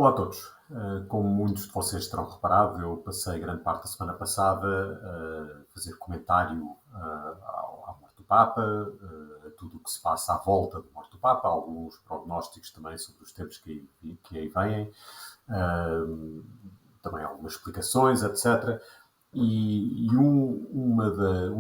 Olá a todos. Como muitos de vocês terão reparado, eu passei grande parte da semana passada a fazer comentário à morte do Papa, a tudo o que se passa à volta da morte do Papa, alguns prognósticos também sobre os tempos que aí vêm, também algumas explicações, etc. Um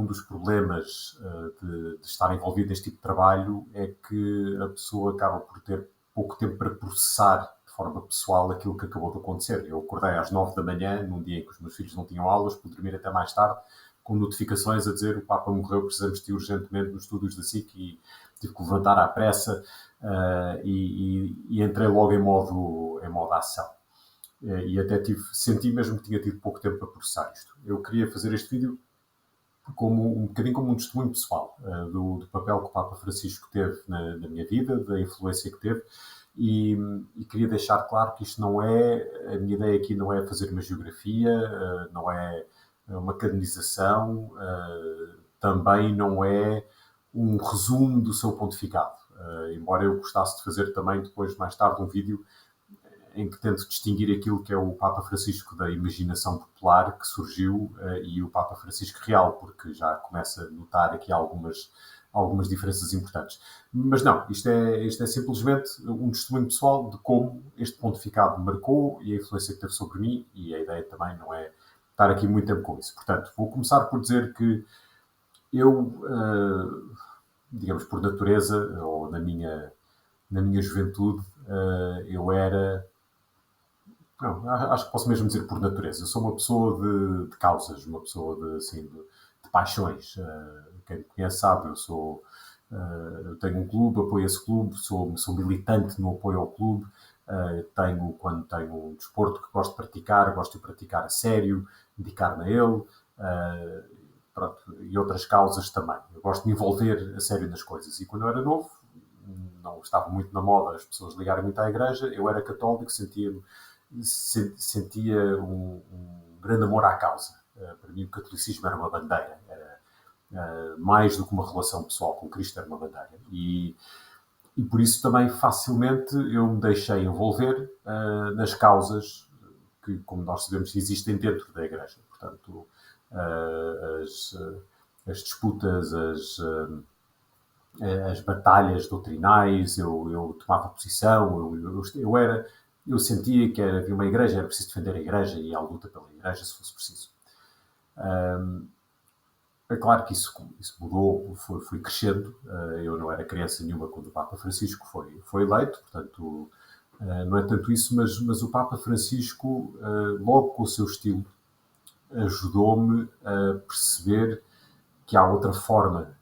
dos problemas de estar envolvido neste tipo de trabalho é que a pessoa acaba por ter pouco tempo para processar de forma pessoal aquilo que acabou de acontecer. Eu acordei às 9 da manhã, num dia em que os meus filhos não tinham aulas, pude dormir até mais tarde, com notificações a dizer o Papa morreu, precisamos de ir urgentemente nos estúdios da SIC e tive que levantar à pressa e entrei logo em modo ação. E até senti mesmo que tinha tido pouco tempo para processar isto. Eu queria fazer este vídeo um bocadinho como um testemunho pessoal do papel que o Papa Francisco teve na minha vida, da influência que teve, e queria deixar claro que isto não é, a minha ideia aqui não é fazer uma geografia, não é uma canonização, também não é um resumo do seu pontificado, embora eu gostasse de fazer também depois, mais tarde, um vídeo em que tento distinguir aquilo que é o Papa Francisco da imaginação popular que surgiu e o Papa Francisco real, porque já começa a notar aqui algumas diferenças importantes. Mas não, isto é simplesmente um testemunho pessoal de como este pontificado me marcou e a influência que teve sobre mim, e a ideia também não é estar aqui muito tempo com isso. Portanto, vou começar por dizer que eu, digamos, por natureza, ou na minha juventude, eu era... Não, acho que posso mesmo dizer por natureza. Eu sou uma pessoa de causas, uma pessoa de paixões. Quem me conhece sabe, eu tenho um clube, apoio esse clube, sou militante no apoio ao clube. Quando tenho um desporto que gosto de praticar, gosto de praticar a sério, dedicar-me a ele. Pronto, e outras causas também. Eu gosto de me envolver a sério nas coisas. E quando eu era novo, não estava muito na moda as pessoas ligarem muito à igreja. Eu era católico, sentia um grande amor à causa. Para mim, o catolicismo era uma bandeira, era mais do que uma relação pessoal com Cristo, era uma bandeira. E por isso também facilmente eu me deixei envolver nas causas que, como nós sabemos, existem dentro da Igreja. Portanto, as disputas, as batalhas doutrinais, eu tomava posição, eu sentia que havia uma igreja, era preciso defender a igreja e a luta pela igreja, se fosse preciso. É claro que isso mudou, foi crescendo. Eu não era criança nenhuma quando o Papa Francisco foi eleito, portanto, não é tanto isso, mas o Papa Francisco, logo com o seu estilo, ajudou-me a perceber que há outra forma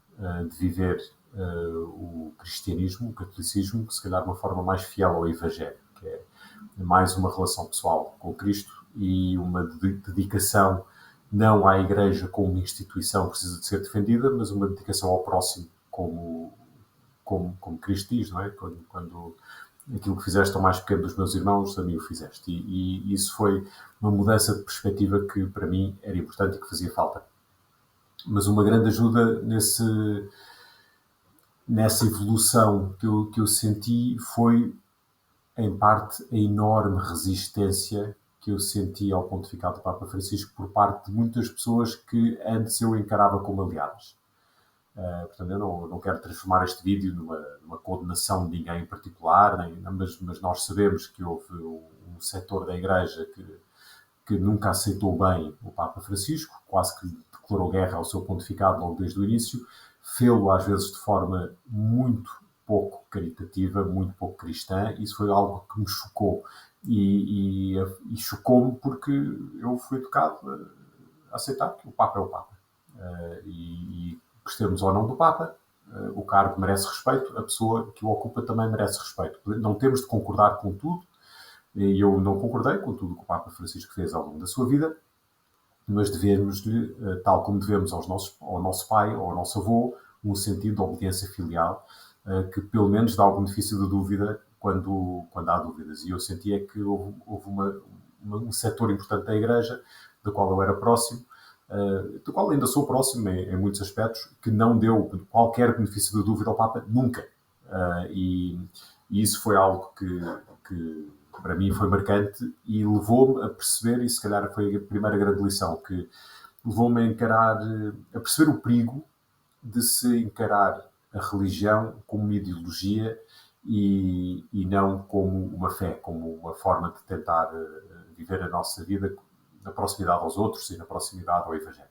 de viver o cristianismo, o catolicismo, que se calhar uma forma mais fiel ao Evangelho, que é mais uma relação pessoal com Cristo e uma dedicação não à Igreja como uma instituição que precisa de ser defendida, mas uma dedicação ao próximo como Cristo diz, não é? Quando aquilo que fizeste ao mais pequeno dos meus irmãos, a mim o fizeste. E isso foi uma mudança de perspectiva que para mim era importante e que fazia falta. Mas uma grande ajuda nessa evolução que eu senti foi, em parte, a enorme resistência que eu senti ao pontificado do Papa Francisco por parte de muitas pessoas que antes eu encarava como aliadas. Portanto, eu não quero transformar este vídeo numa condenação de ninguém em particular, mas nós sabemos que houve um setor da Igreja que nunca aceitou bem o Papa Francisco, quase que declarou guerra ao seu pontificado logo desde o início, fê-lo às vezes de forma muito pouco caritativa, muito pouco cristã. Isso foi algo que me chocou e chocou-me porque eu fui educado a aceitar que o Papa é o Papa. E gostemos ou não do Papa, o cargo merece respeito, a pessoa que o ocupa também merece respeito. Não temos de concordar com tudo, e eu não concordei com tudo o que o Papa Francisco fez ao longo da sua vida, mas devemos-lhe, tal como devemos ao nosso pai ou ao nosso avô, um sentido de obediência filial, que pelo menos dá o benefício da dúvida quando há dúvidas. E eu sentia que houve um setor importante da Igreja, do qual eu era próximo, do qual ainda sou próximo em muitos aspectos, que não deu qualquer benefício da dúvida ao Papa, nunca. E isso foi algo que para mim foi marcante e levou-me a perceber, e se calhar foi a primeira grande lição, que levou-me a encarar, a perceber o perigo de se encarar a religião como uma ideologia e não como uma fé, como uma forma de tentar viver a nossa vida na proximidade aos outros e na proximidade ao Evangelho.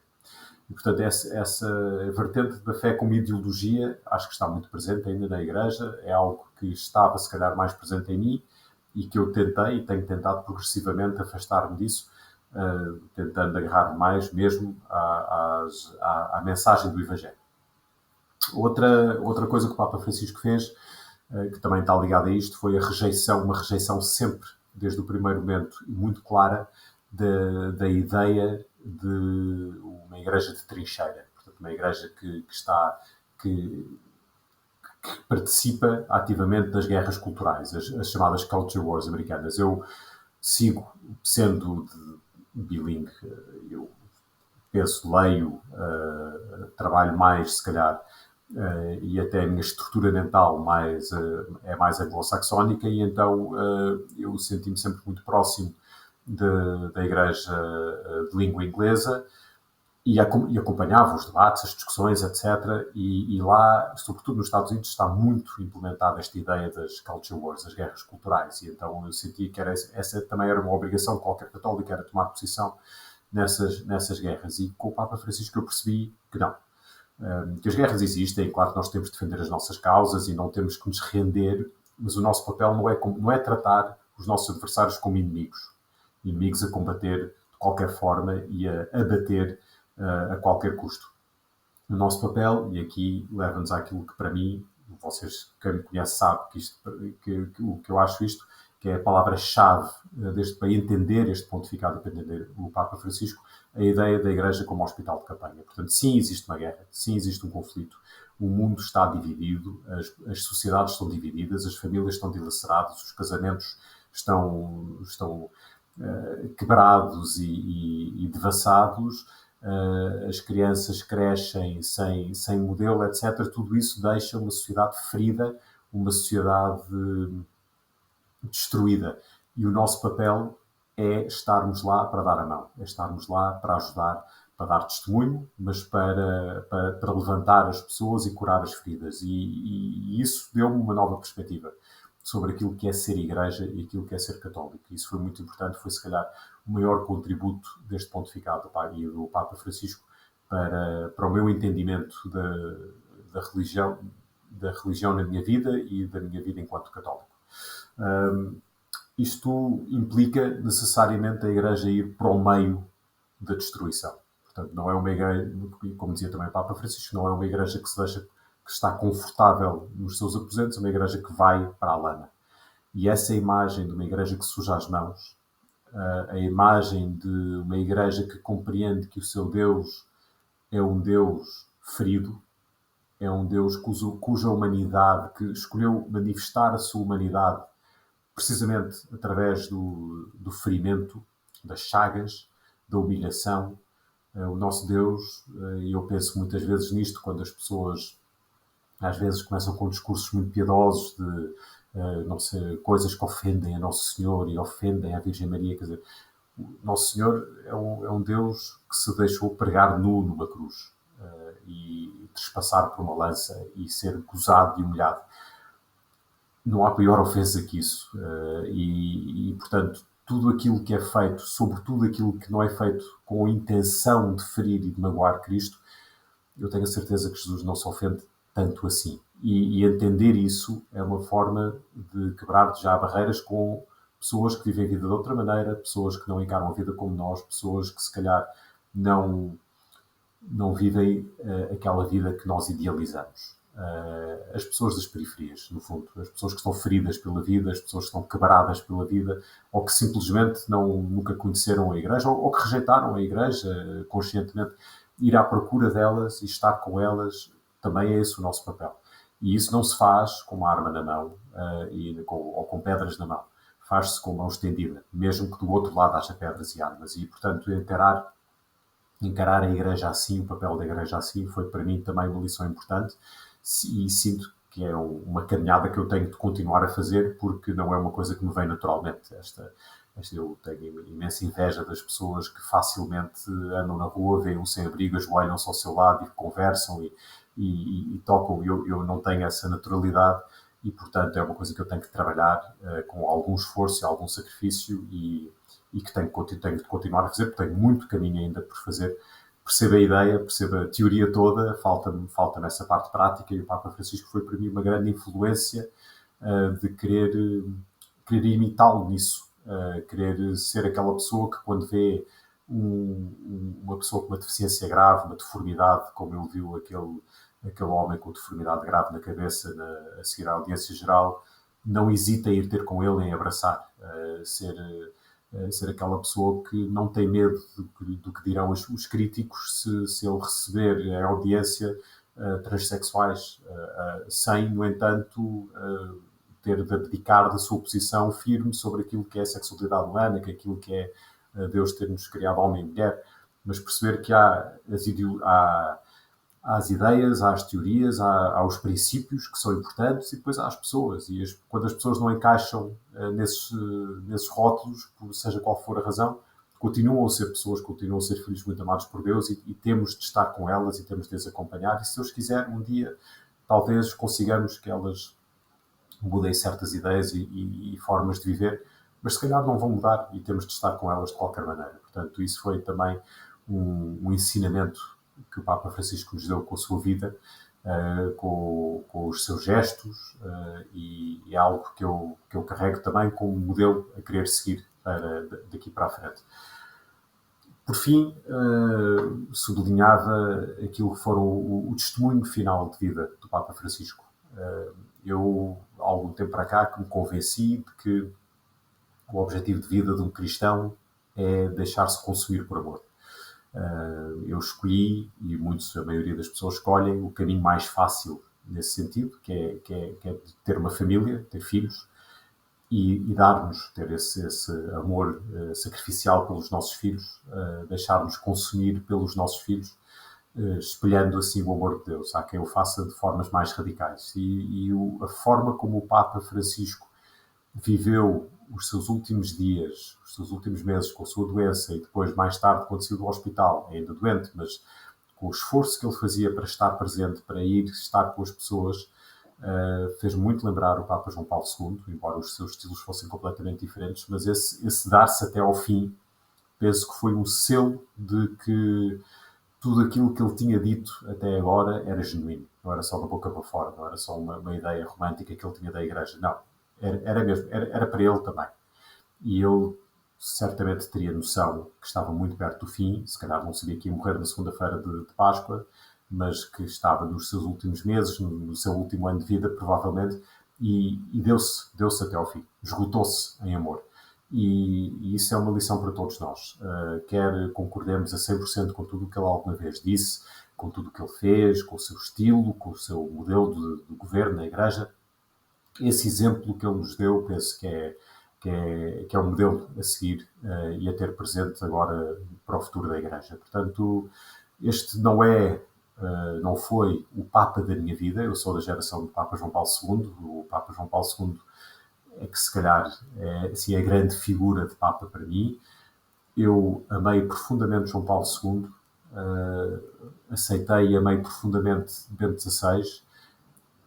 E, portanto, essa vertente da fé como ideologia acho que está muito presente ainda na Igreja, é algo que estava, se calhar, mais presente em mim e que eu tentei e tenho tentado progressivamente afastar-me disso, tentando agarrar mais mesmo à mensagem do Evangelho. Outra coisa que o Papa Francisco fez, que também está ligada a isto, foi uma rejeição sempre, desde o primeiro momento, muito clara, da ideia de uma igreja de trincheira. Portanto, uma igreja que participa ativamente das guerras culturais, as chamadas culture wars americanas. Eu sigo, sendo bilingue, eu penso, leio, trabalho mais, se calhar, e até a minha estrutura mental é mais anglo-saxónica, e então eu senti-me sempre muito próximo da Igreja de língua inglesa e acompanhava os debates, as discussões, etc. E lá, sobretudo nos Estados Unidos, está muito implementada esta ideia das culture wars, das guerras culturais, e então eu senti que essa também era uma obrigação de qualquer católico, era tomar posição nessas guerras. E com o Papa Francisco eu percebi que não. Que as guerras existem, claro que nós temos de defender as nossas causas e não temos que nos render, mas o nosso papel não é tratar os nossos adversários como inimigos a combater de qualquer forma e a abater a qualquer custo. O nosso papel, e aqui leva-nos àquilo que para mim, vocês, quem me conhece sabe que eu acho isto, que é a palavra-chave para entender este pontificado, para entender o Papa Francisco, a ideia da Igreja como hospital de campanha. Portanto, sim, existe uma guerra, sim, existe um conflito, o mundo está dividido, as sociedades estão divididas, as famílias estão dilaceradas, os casamentos estão quebrados e devassados, as crianças crescem sem modelo, etc. Tudo isso deixa uma sociedade ferida, uma sociedade destruída. E o nosso papel é estarmos lá para dar a mão, é estarmos lá para ajudar, para dar testemunho, mas para levantar as pessoas e curar as feridas. E isso deu-me uma nova perspectiva sobre aquilo que é ser igreja e aquilo que é ser católico. Isso foi muito importante, foi se calhar o maior contributo deste pontificado e do Papa Francisco para o meu entendimento da religião na minha vida e da minha vida enquanto católico. Isto implica necessariamente a Igreja ir para o meio da destruição. Portanto, não é uma igreja, como dizia também o Papa Francisco, não é uma igreja que está confortável nos seus aposentos, é uma igreja que vai para a lama. E essa imagem de uma igreja que suja as mãos, a imagem de uma igreja que compreende que o seu Deus é um Deus ferido, é um Deus cuja humanidade, que escolheu manifestar a sua humanidade precisamente através do ferimento, das chagas, da humilhação. O nosso Deus, e eu penso muitas vezes nisto, quando as pessoas às vezes começam com discursos muito piedosos de não sei, coisas que ofendem a Nosso Senhor e ofendem a Virgem Maria. Quer dizer, o Nosso Senhor é um Deus que se deixou pregar nu numa cruz e trespassar por uma lança e ser gozado e humilhado. Não há pior ofensa que isso. Portanto, tudo aquilo que é feito, sobretudo aquilo que não é feito com a intenção de ferir e de magoar Cristo, eu tenho a certeza que Jesus não se ofende tanto assim. E entender isso é uma forma de quebrar já barreiras com pessoas que vivem a vida de outra maneira, pessoas que não encaram a vida como nós, pessoas que se calhar não vivem aquela vida que nós idealizamos. As pessoas das periferias, no fundo, as pessoas que estão feridas pela vida, as pessoas que estão quebradas pela vida, ou que simplesmente nunca conheceram a Igreja, ou que rejeitaram a Igreja conscientemente. Ir à procura delas e estar com elas também é esse o nosso papel. E isso não se faz com uma arma na mão ou com pedras na mão. Faz-se com mão estendida, mesmo que do outro lado haja pedras e armas. E, portanto, encarar a Igreja assim, o papel da Igreja assim, foi para mim também uma lição importante. E sinto que é uma caminhada que eu tenho de continuar a fazer, porque não é uma coisa que me vem naturalmente. Eu tenho imensa inveja das pessoas que facilmente andam na rua, veem um sem-abrigo, ajoelham-se ao seu lado e conversam e tocam. Eu não tenho essa naturalidade e, portanto, é uma coisa que eu tenho que trabalhar com algum esforço e algum sacrifício e que tenho de continuar a fazer, porque tenho muito caminho ainda por fazer. Percebo a ideia, percebo a teoria toda, falta-me essa parte prática e o Papa Francisco foi para mim uma grande influência de querer imitá-lo nisso, querer ser aquela pessoa que quando vê uma pessoa com uma deficiência grave, uma deformidade, como ele viu aquele homem com deformidade grave na cabeça a seguir à audiência geral, não hesita em ir ter com ele, em abraçar, ser aquela pessoa que não tem medo do que dirão os críticos se ele receber a audiência transexuais, sem, no entanto, ter de abdicar da sua posição firme sobre aquilo que é a sexualidade humana, que é aquilo que é Deus ter-nos criado homem e mulher, mas perceber que há as ideias, há as teorias, há os princípios que são importantes e depois há as pessoas. E quando as pessoas não encaixam nesses rótulos, seja qual for a razão, continuam a ser pessoas, continuam a ser filhos muito amados por Deus e temos de estar com elas e temos de as acompanhar. E se Deus quiser, um dia, talvez consigamos que elas mudem certas ideias e formas de viver, mas se calhar não vão mudar e temos de estar com elas de qualquer maneira. Portanto, isso foi também um ensinamento que o Papa Francisco nos deu com a sua vida, com os seus gestos, e é algo que eu carrego também como modelo a querer seguir daqui para a frente. Por fim, sublinhava aquilo que foram o testemunho final de vida do Papa Francisco. Eu, há algum tempo para cá, que me convenci de que o objetivo de vida de um cristão é deixar-se consumir por amor. Eu escolhi, e a maioria das pessoas escolhem, o caminho mais fácil nesse sentido, que é ter uma família, ter filhos, e dar-nos, ter esse amor sacrificial pelos nossos filhos, deixar-nos consumir pelos nossos filhos, espelhando assim o amor de Deus. Há quem o faça de formas mais radicais. A forma como o Papa Francisco viveu os seus últimos dias, os seus últimos meses com a sua doença e depois, mais tarde, quando saiu do hospital, ainda doente, mas com o esforço que ele fazia para estar presente, para ir estar com as pessoas, fez muito lembrar o Papa João Paulo II, embora os seus estilos fossem completamente diferentes, mas esse dar-se até ao fim, penso que foi um selo de que tudo aquilo que ele tinha dito até agora era genuíno. Não era só da boca para fora, não era só uma ideia romântica que ele tinha da Igreja. Não, era mesmo, era para ele também. E ele certamente teria noção que estava muito perto do fim, se calhar não sabia que ia morrer na segunda-feira de Páscoa, mas que estava nos seus últimos meses, no seu último ano de vida, provavelmente, e deu-se até ao fim, esgotou-se em amor. E isso é uma lição para todos nós. Quer concordemos a 100% com tudo o que ele alguma vez disse, com tudo o que ele fez, com o seu estilo, com o seu modelo de governo na Igreja, esse exemplo que ele nos deu, penso que é um modelo a seguir e a ter presente agora para o futuro da Igreja. Portanto, este não foi o Papa da minha vida. Eu sou da geração do Papa João Paulo II. O Papa João Paulo II é que, se calhar, é assim, a grande figura de Papa para mim. Eu amei profundamente João Paulo II, aceitei e amei profundamente Bento XVI,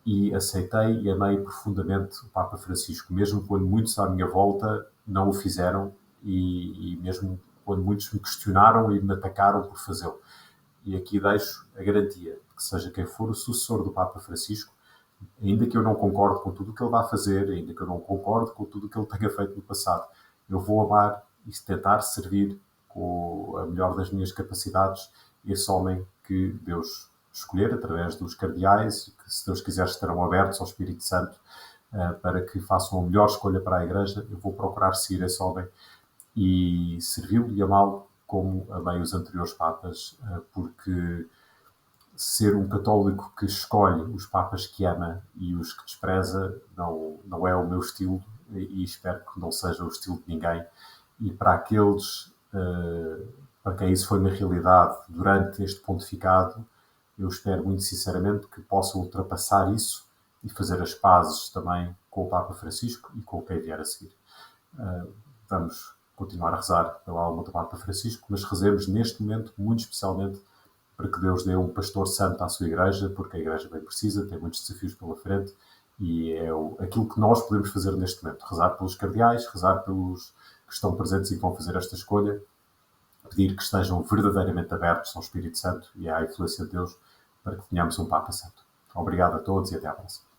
e aceitei e amei profundamente o Papa Francisco, mesmo quando muitos à minha volta não o fizeram e mesmo quando muitos me questionaram e me atacaram por fazê-lo. E aqui deixo a garantia de que seja quem for o sucessor do Papa Francisco, ainda que eu não concorde com tudo o que ele vai fazer, ainda que eu não concorde com tudo o que ele tenha feito no passado, eu vou amar e tentar servir com a melhor das minhas capacidades esse homem que Deus escolher através dos cardeais, que, se Deus quiser, estarão abertos ao Espírito Santo para que façam a melhor escolha para a Igreja. Eu vou procurar seguir esse homem e servi-lo e amá-lo como amei os anteriores Papas, porque ser um católico que escolhe os Papas que ama e os que despreza não é o meu estilo e espero que não seja o estilo de ninguém. E para aqueles para quem isso foi uma realidade durante este pontificado, eu espero muito sinceramente que possam ultrapassar isso e fazer as pazes também com o Papa Francisco e com quem vier a seguir. Vamos continuar a rezar pela alma do Papa Francisco, mas rezemos neste momento, muito especialmente, para que Deus dê um pastor santo à sua Igreja, porque a Igreja bem precisa, tem muitos desafios pela frente, e é aquilo que nós podemos fazer neste momento. Rezar pelos cardeais, rezar pelos que estão presentes e que vão fazer esta escolha, pedir que estejam verdadeiramente abertos ao Espírito Santo e à influência de Deus, para que tenhamos um Papa Santo. Obrigado a todos e até à próxima.